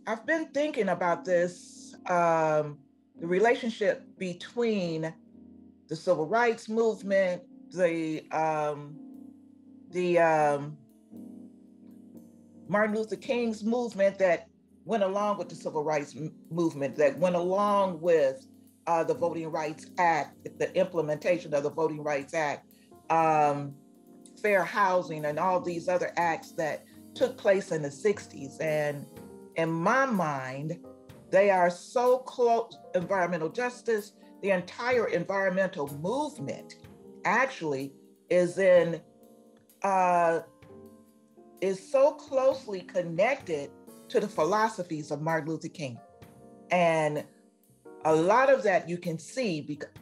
I've been thinking about this, the relationship between the civil rights movement, the Martin Luther King's movement that went along with the civil rights movement, that went along with the Voting Rights Act, the implementation of the Voting Rights Act, um, fair housing, and all these other acts that took place in the 60s. And in my mind, they are so close. Environmental justice, the entire environmental movement actually is in uh, is so closely connected to the philosophies of Martin Luther King. And a lot of that you can see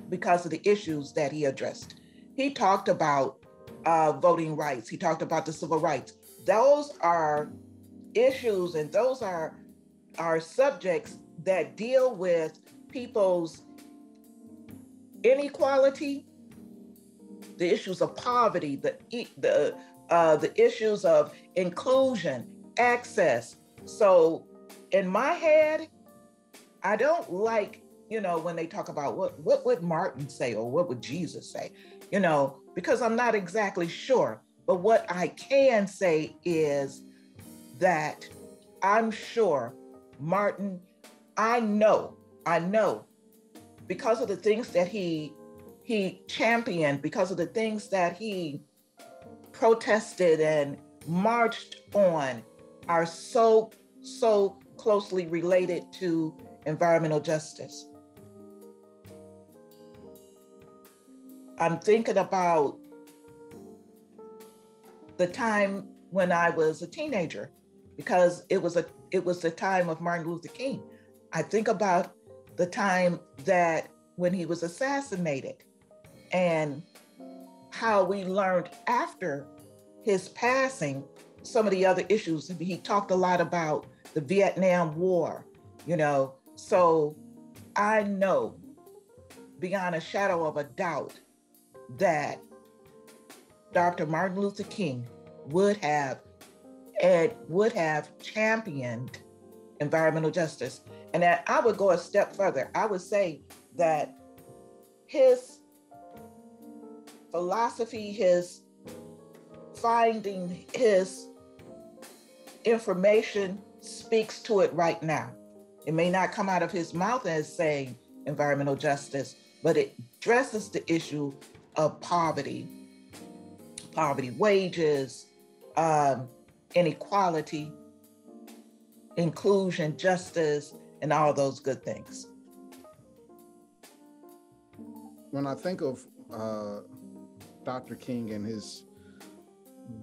because of the issues that he addressed. He talked about voting rights. He talked about the civil rights. Those are issues, and those are subjects that deal with people's inequality, the issues of poverty, the issues of inclusion, access. So, in my head, I don't like, when they talk about what would Martin say or what would Jesus say, because I'm not exactly sure. But what I can say is that I'm sure Martin, I know because of the things that he championed, because of the things that he protested and marched on, are so closely related to environmental justice. I'm thinking about the time when I was a teenager, because it was the time of Martin Luther King. I think about the time that when he was assassinated, and how we learned after his passing some of the other issues. He talked a lot about the Vietnam War. So I know beyond a shadow of a doubt that Dr. Martin Luther King would have championed environmental justice. And that I would go a step further. I would say that his philosophy, his finding, his information speaks to it right now. It may not come out of his mouth as saying environmental justice, but it addresses the issue of poverty wages, inequality, inclusion, justice, and all those good things. When I think of Dr. King and his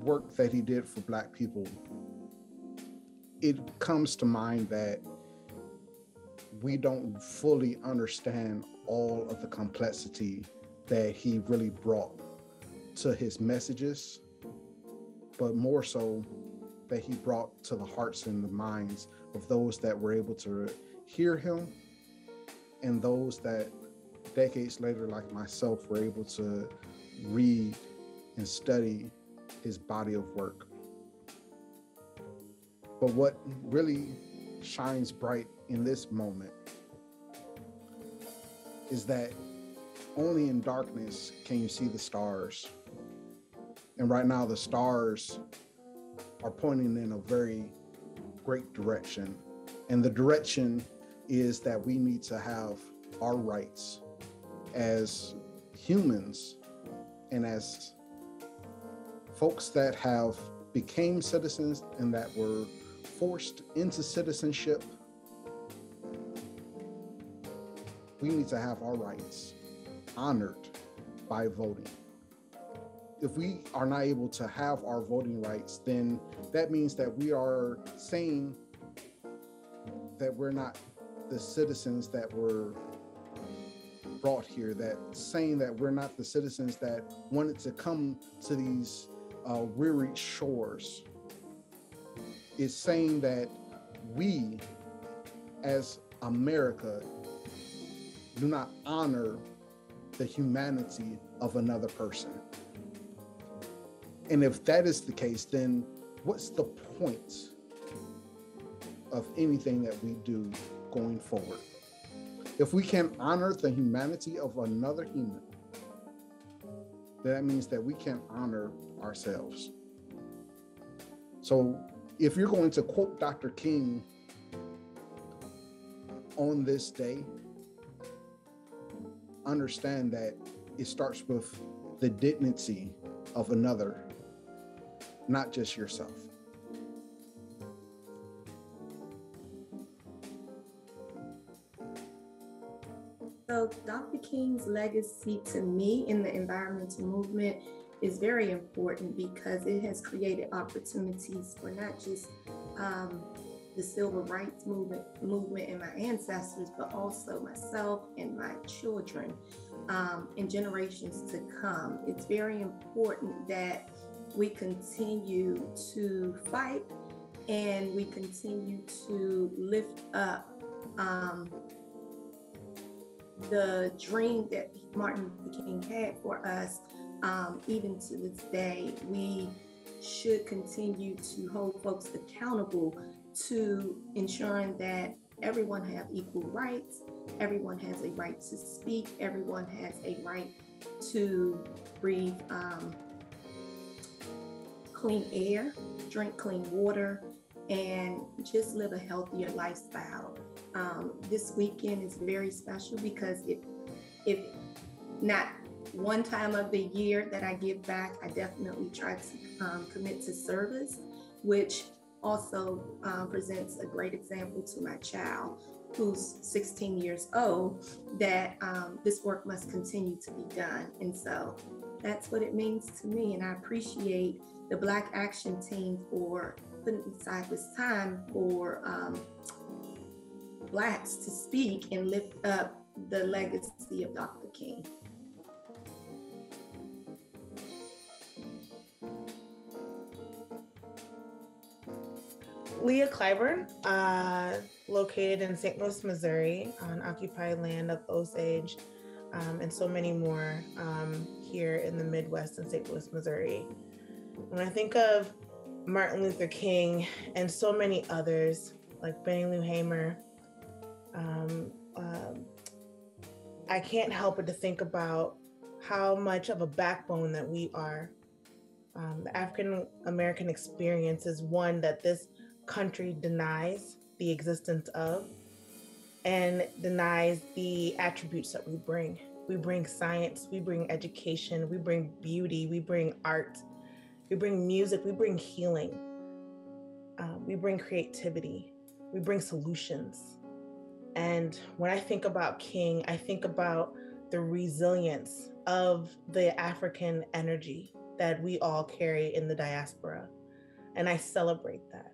work that he did for Black people, it comes to mind that we don't fully understand all of the complexity that he really brought to his messages, but more so that he brought to the hearts and the minds of those that were able to hear him, and those that decades later, like myself, were able to read and study his body of work. But what really shines bright in this moment is that only in darkness can you see the stars. And right now, the stars are pointing in a very great direction. And the direction is that we need to have our rights as humans and as folks that have became citizens and that were forced into citizenship. We need to have our rights honored by voting. If we are not able to have our voting rights, then that means that we are saying that we're not the citizens that were brought here, that saying that we're not the citizens that wanted to come to these weary shores. Is saying that we, as America, do not honor the humanity of another person. And if that is the case, then what's the point of anything that we do going forward. If we can honor the humanity of another human, that means that we can honor ourselves. So if you're going to quote Dr. King on this day, understand that it starts with the dignity of another, not just yourself. So Dr. King's legacy to me in the environmental movement is very important because it has created opportunities for not just the civil rights movement and my ancestors, but also myself and my children and generations to come. It's very important that we continue to fight and we continue to lift up the dream that Martin Luther King had for us. Even to this day, we should continue to hold folks accountable to ensuring that everyone have equal rights, everyone has a right to speak, everyone has a right to breathe clean air, drink clean water, and just live a healthier lifestyle. This weekend is very special because if not one time of the year that I give back, I definitely try to commit to service, which also presents a great example to my child, who's 16 years old, that this work must continue to be done. And so that's what it means to me. And I appreciate the Black Action Team for putting aside this time for Blacks to speak and lift up the legacy of Dr. King. Leah Clyburn, located in St. Louis, Missouri, on occupied land of Osage, and so many more here in the Midwest in St. Louis, Missouri. When I think of Martin Luther King and so many others, like Fannie Lou Hamer, I can't help but to think about how much of a backbone that we are. The African American experience is one that this country denies the existence of and denies the attributes that we bring. We bring science, we bring education, we bring beauty, we bring art, we bring music, we bring healing, we bring creativity, we bring solutions. And when I think about King, I think about the resilience of the African energy that we all carry in the diaspora. And I celebrate that.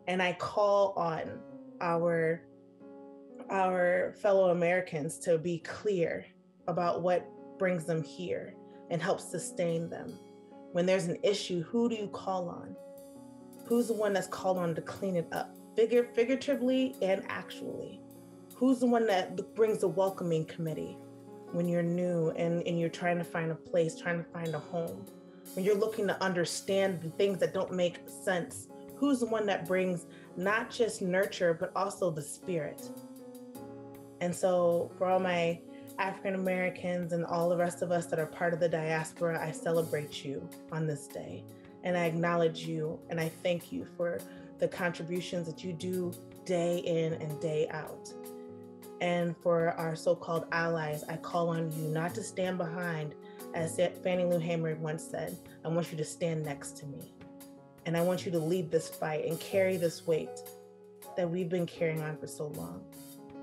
And I call on our fellow Americans to be clear about what brings them here and helps sustain them. When there's an issue, who do you call on? Who's the one that's called on to clean it up, figuratively and actually? Who's the one that brings the welcoming committee when you're new and you're trying to find a place, trying to find a home? When you're looking to understand the things that don't make sense, who's the one that brings not just nurture, but also the spirit? And so for all my African Americans and all the rest of us that are part of the diaspora, I celebrate you on this day. And I acknowledge you and I thank you for the contributions that you do day in and day out. And for our so-called allies, I call on you not to stand behind, as Fannie Lou Hamer once said, I want you to stand next to me. And I want you to lead this fight and carry this weight that we've been carrying on for so long.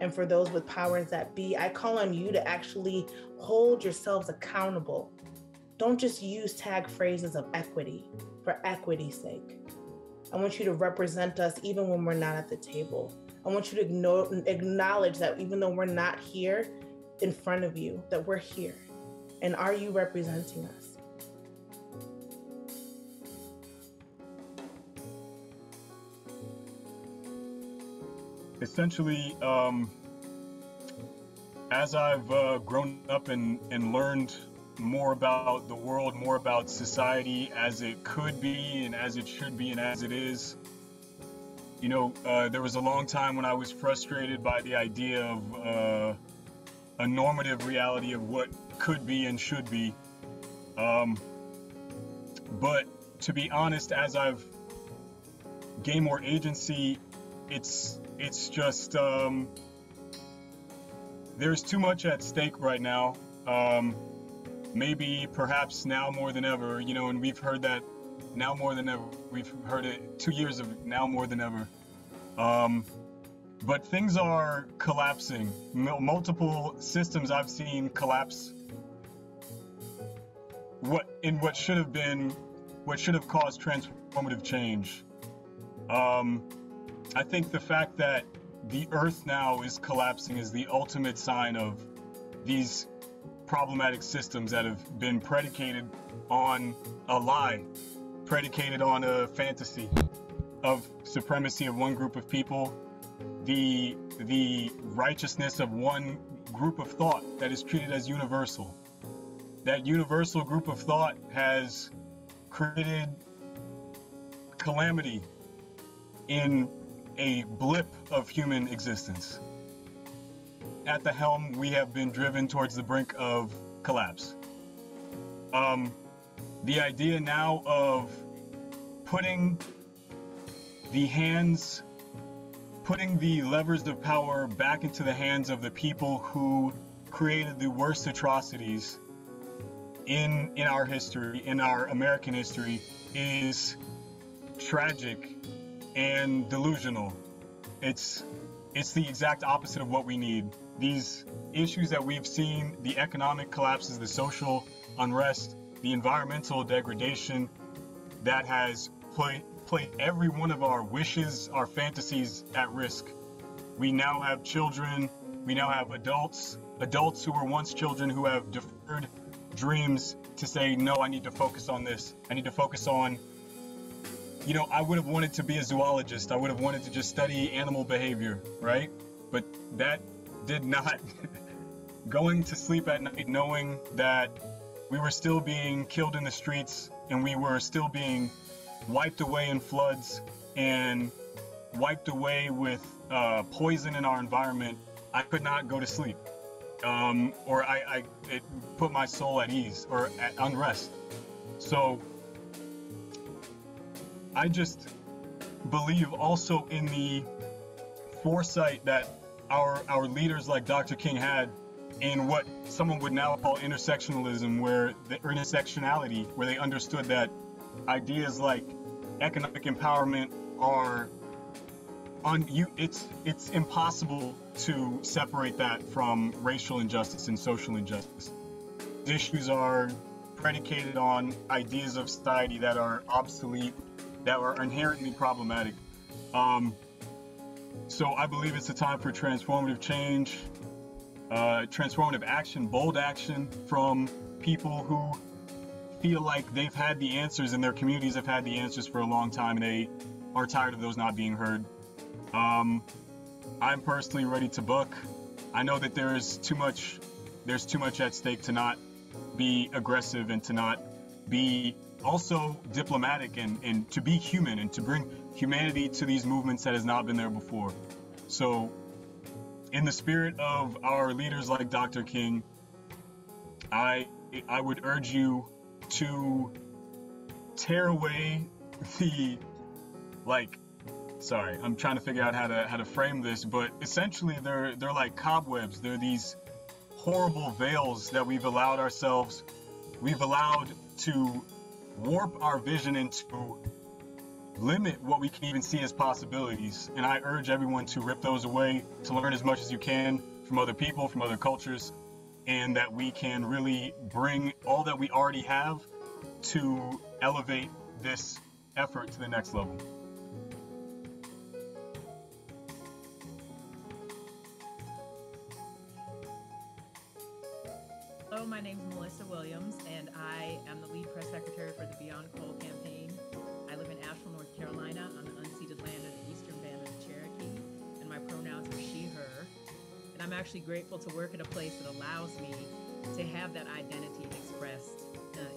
And for those with powers that be, I call on you to actually hold yourselves accountable. Don't just use tag phrases of equity for equity's sake. I want you to represent us even when we're not at the table. I want you to acknowledge that even though we're not here in front of you, that we're here. And are you representing us? Essentially, as I've grown up and learned more about the world, more about society as it could be and as it should be and as it is, There was a long time when I was frustrated by the idea of a normative reality of what could be and should be. But to be honest, as I've gained more agency, it's just there's too much at stake right now. Maybe perhaps now more than ever, and we've heard that now more than ever. We've heard it 2 years of now more than ever. But things are collapsing. Multiple systems I've seen collapse. What should have caused transformative change. I think the fact that the Earth now is collapsing is the ultimate sign of these problematic systems that have been predicated on a lie, predicated on a fantasy of supremacy of one group of people, the righteousness of one group of thought that is treated as universal. That universal group of thought has created calamity in a blip of human existence. At the helm, we have been driven towards the brink of collapse. The idea now of putting the levers of power back into the hands of the people who created the worst atrocities in our history, in our American history, is tragic and delusional. It's the exact opposite of what we need. These issues that we've seen, the economic collapses, the social unrest, the environmental degradation that has played every one of our wishes, our fantasies at risk. We now have children, we now have adults who were once children who have deferred dreams to say, no, I need to focus on this. I need to focus on, I would have wanted to be a zoologist. I would have wanted to just study animal behavior, right? But that did not. Going to sleep at night knowing that we were still being killed in the streets and we were still being wiped away in floods and wiped away with poison in our environment, I could not go to sleep. It put my soul at ease or at unrest. So I just believe also in the foresight that our leaders like Dr. King had in what someone would now call intersectionalism, where they understood that ideas like economic empowerment are it's impossible to separate that from racial injustice and social injustice. These issues are predicated on ideas of society that are obsolete, that are inherently problematic. So I believe it's a time for transformative change, transformative action, bold action from people who feel like they've had the answers and their communities have had the answers for a long time and they are tired of those not being heard. I'm personally ready to book. I know that there's too much at stake to not be aggressive and to not be also diplomatic and to be human and to bring humanity to these movements that has not been there before. So in the spirit of our leaders like Dr. King, I would urge you to tear away I'm trying to figure out how to frame this, but essentially they're like cobwebs. They're these horrible veils that we've allowed to warp our vision and to limit what we can even see as possibilities. And I urge everyone to rip those away, to learn as much as you can from other people, from other cultures, and that we can really bring all that we already have to elevate this effort to the next level. Hello, my name is Melissa Williams, and I am the lead press secretary for the Beyond Coal campaign. I live in Asheville, North Carolina, on the unceded land of the Eastern Band of the Cherokee, and my pronouns are she, her. And I'm actually grateful to work at a place that allows me to have that identity expressed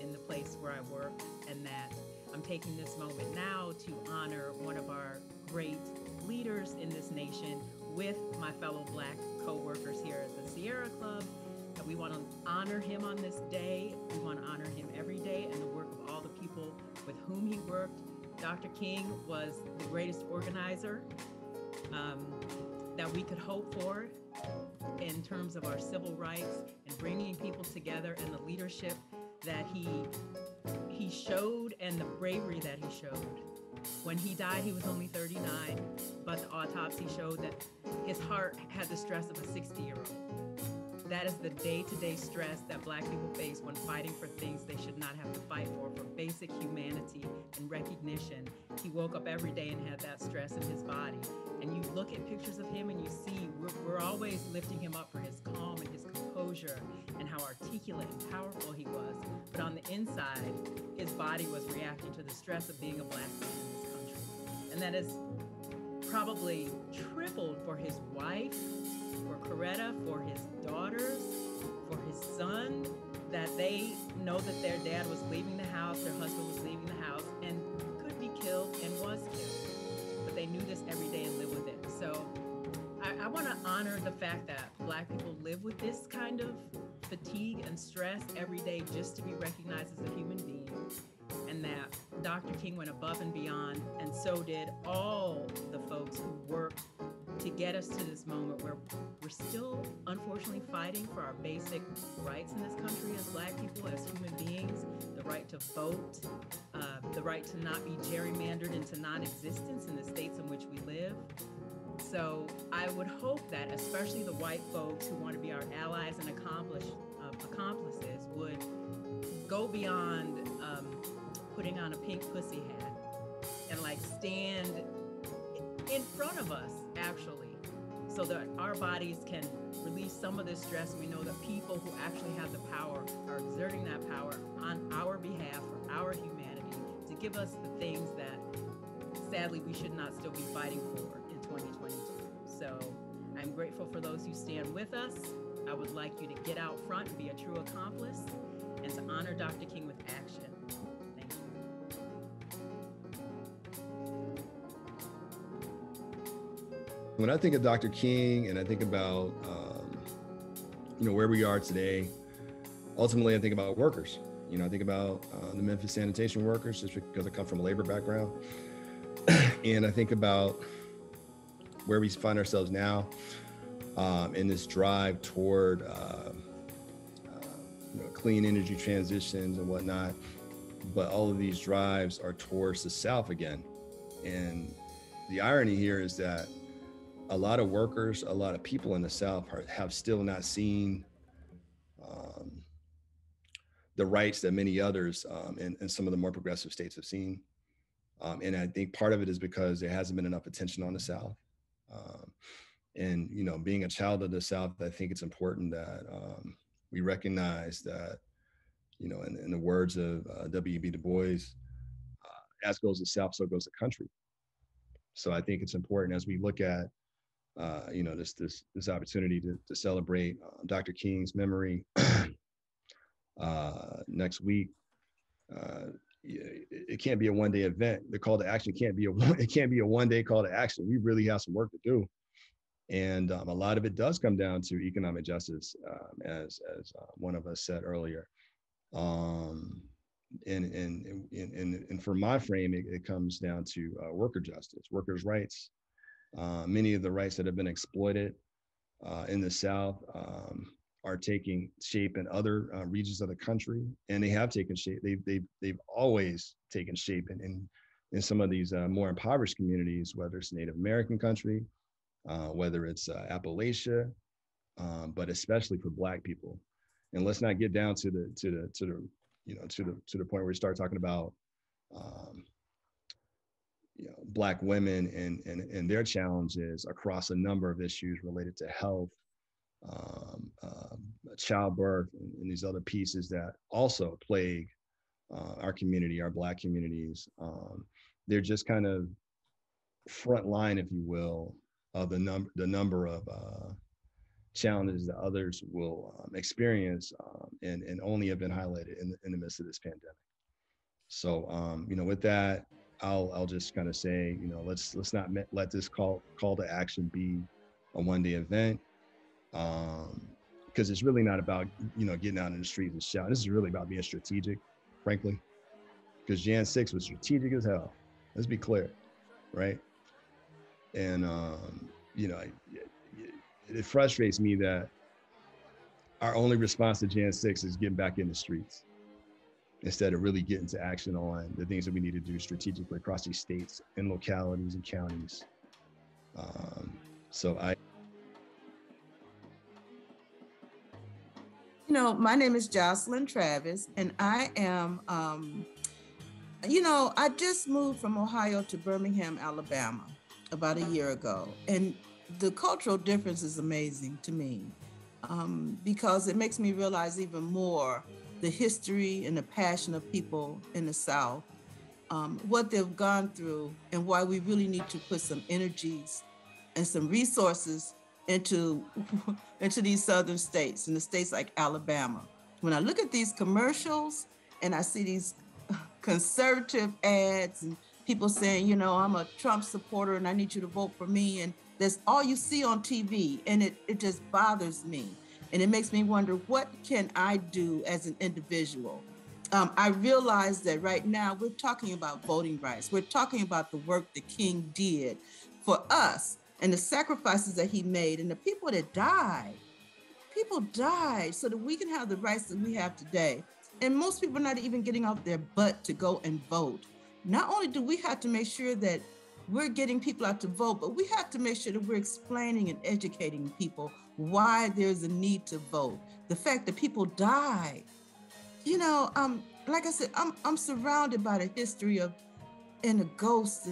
in the place where I work, and that I'm taking this moment now to honor one of our great leaders in this nation with my fellow Black co-workers here at the Sierra Club. And we want to honor him on this day. We want to honor him every day and the work of all the people with whom he worked. Dr. King was the greatest organizer um, that we could hope for in terms of our civil rights and bringing people together, and the leadership that he showed and the bravery that he showed. When he died, he was only 39, but the autopsy showed that his heart had the stress of a 60-year-old. That is the day-to-day stress that Black people face when fighting for things they should not have to fight for basic humanity and recognition. He woke up every day and had that stress in his body. And you look at pictures of him and you see we're always lifting him up for his calm and his composure and how articulate and powerful he was. But on the inside, his body was reacting to the stress of being a Black man in this country. And that is probably tripled for his wife, for Coretta, for his daughters, for his son, that they know that their dad was leaving the house, their husband was leaving the house, and could be killed and was killed. But they knew this every day and lived with it. So I want to honor the fact that Black people live with this kind of fatigue and stress every day just to be recognized as a human being. And that Dr. King went above and beyond, and so did all the folks who worked to get us to this moment where we're still, unfortunately, fighting for our basic rights in this country as Black people, as human beings, the right to vote, the right to not be gerrymandered into non-existence in the states in which we live. So I would hope that especially the white folks who want to be our allies and accomplices would go beyond putting on a pink pussy hat and like stand in front of us, actually, so that our bodies can release some of this stress. We know that people who actually have the power are exerting that power on our behalf for our humanity to give us the things that sadly we should not still be fighting for in 2022. So I'm grateful for those who stand with us. I would like you to get out front and be a true accomplice and to honor Dr. King with action. Thank you. When I think of Dr. King and I think about, where we are today, ultimately I think about workers. I think about the Memphis sanitation workers, just because I come from a labor background. And I think about where we find ourselves now in this drive toward clean energy transitions and whatnot. But all of these drives are towards the South again. And the irony here is that a lot of workers, a lot of people in the South have still not seen the rights that many others in some of the more progressive states have seen. And I think part of it is because there hasn't been enough attention on the South. And being a child of the South, I think it's important that we recognize that, in the words of W.B. Du Bois, as goes the South, so goes the country. So I think it's important as we look at, this opportunity to celebrate Dr. King's memory next week. It can't be a one-day event. The call to action can't be a one-day call to action. We really have some work to do, and a lot of it does come down to economic justice, as one of us said earlier. And for my frame, it comes down to worker justice, workers' rights. Many of the rights that have been exploited in the South are taking shape in other regions of the country, and they have taken shape. They've always taken shape in some of these more impoverished communities, whether it's Native American country, whether it's Appalachia, but especially for Black people. And let's not get down to the point where we start talking about Black women and their challenges across a number of issues related to health, childbirth, and these other pieces that also plague our community, our Black communities. They're just kind of front line, if you will, of the number of challenges that others will experience and only have been highlighted in the midst of this pandemic. So, with that, I'll just kind of say, let's not let this call to action be a one-day event, because it's really not about getting out in the streets and shouting. This is really about being strategic, frankly, because Jan 6 was strategic as hell. Let's be clear, right? And it frustrates me that our only response to Jan 6 is getting back in the streets, instead of really getting to action on the things that we need to do strategically across these states and localities and counties. My name is Jocelyn Travis, and I am, I just moved from Ohio to Birmingham, Alabama about a year ago. And the cultural difference is amazing to me, because it makes me realize even more the history and the passion of people in the South, what they've gone through, and why we really need to put some energies and some resources into these southern states, and the states like Alabama. When I look at these commercials and I see these conservative ads and people saying, I'm a Trump supporter and I need you to vote for me, and that's all you see on TV, and it just bothers me. And it makes me wonder, what can I do as an individual? I realize that right now we're talking about voting rights. We're talking about the work the King did for us and the sacrifices that he made and the people that died. People died so that we can have the rights that we have today. And most people are not even getting off their butt to go and vote. Not only do we have to make sure that we're getting people out to vote, but we have to make sure that we're explaining and educating people why there's a need to vote. The fact that people died. Like I said, I'm surrounded by the history of and the ghosts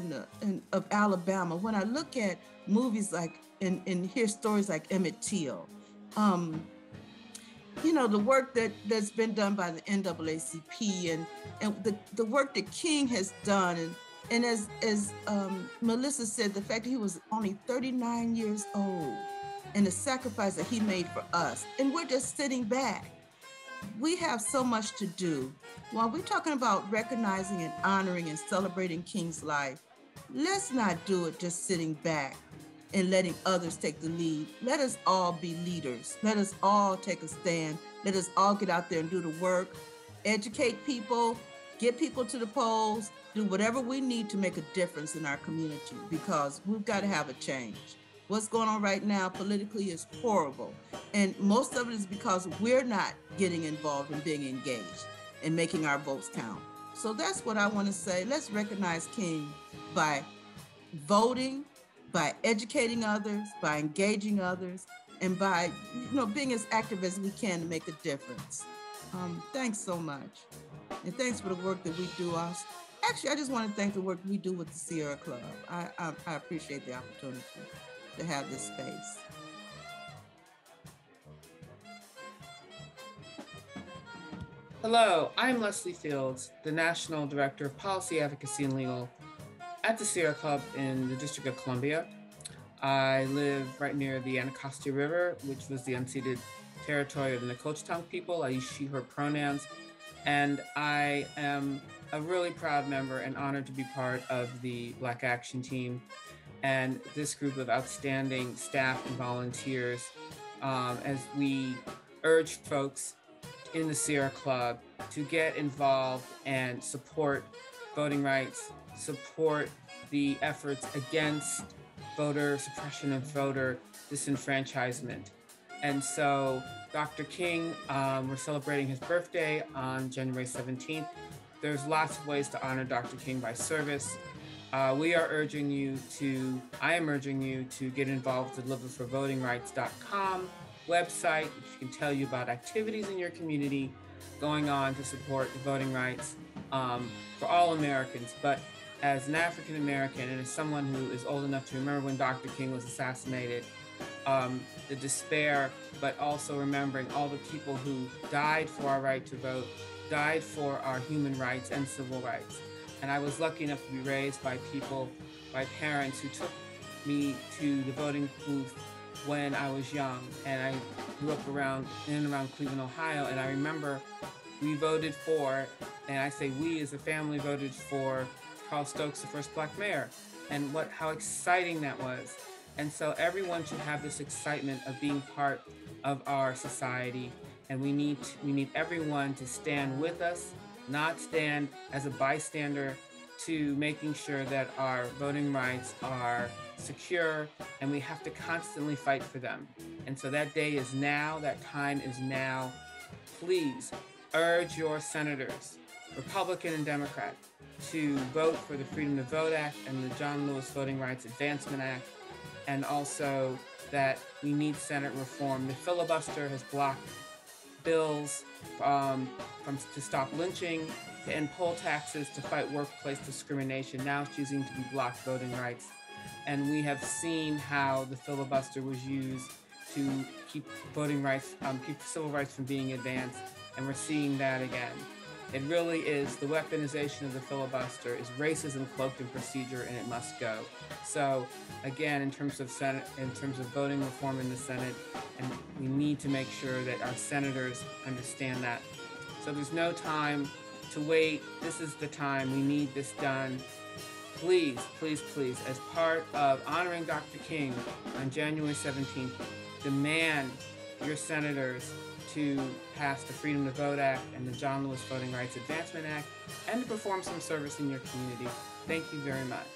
of Alabama. When I look at movies like and hear stories like Emmett Till, the work that's been done by the NAACP and the work that King has done, and as Melissa said, the fact that he was only 39 years old and the sacrifice that he made for us, and we're just sitting back. We have so much to do. While we're talking about recognizing and honoring and celebrating King's life, let's not do it just sitting back and letting others take the lead. Let us all be leaders. Let us all take a stand. Let us all get out there and do the work, educate people, get people to the polls, do whatever we need to make a difference in our community, because we've got to have a change. What's going on right now politically is horrible. And most of it is because we're not getting involved and being engaged and making our votes count. So that's what I want to say. Let's recognize King by voting, by educating others, by engaging others, and by being as active as we can to make a difference. Thanks so much. And thanks for the work that we do. Actually, I just want to thank the work we do with the Sierra Club. I appreciate the opportunity to have this space. Hello, I'm Leslie Fields, the National Director of Policy Advocacy and Legal at the Sierra Club in the District of Columbia. I live right near the Anacostia River, which was the unceded territory of the Nacotchtank people. I use she, her pronouns, and I am a really proud member and honored to be part of the Black Action Team and this group of outstanding staff and volunteers as we urge folks in the Sierra Club to get involved and support voting rights, support the efforts against voter suppression and voter disenfranchisement. And so Dr. King, we're celebrating his birthday on January 17th. There's lots of ways to honor Dr. King by service. I am urging you to get involved with the liveforvotingrights.com website, which can tell you about activities in your community going on to support the voting rights for all Americans. But as an African American and as someone who is old enough to remember when Dr. King was assassinated, the despair, but also remembering all the people who died for our right to vote, died for our human rights and civil rights. And I was lucky enough to be raised by parents who took me to the voting booth when I was young. And I grew up in and around Cleveland, Ohio. And I remember we voted for And I say we as a family voted for Carl Stokes, the first Black mayor, and how exciting that was. And so everyone should have this excitement of being part of our society, and we need everyone to stand with us, not stand as a bystander, to making sure that our voting rights are secure, and we have to constantly fight for them. And so that day is now, that time is now. Please urge your senators, Republican and Democrat, to vote for the Freedom to Vote Act and the John Lewis Voting Rights Advancement Act, and also that we need Senate reform. The filibuster has blocked bills to stop lynching, to end poll taxes, to fight workplace discrimination. Now it's choosing to be blocked voting rights. And we have seen how the filibuster was used to keep voting rights, keep civil rights from being advanced, and we're seeing that again. It really is, the weaponization of the filibuster is racism cloaked in procedure, and it must go. So again, in terms of voting reform in the Senate, and we need to make sure that our senators understand that. So there's no time to wait. This is the time. We need this done. Please, please, please, as part of honoring Dr. King on January 17th, demand your senators to pass the Freedom to Vote Act and the John Lewis Voting Rights Advancement Act, and to perform some service in your community. Thank you very much.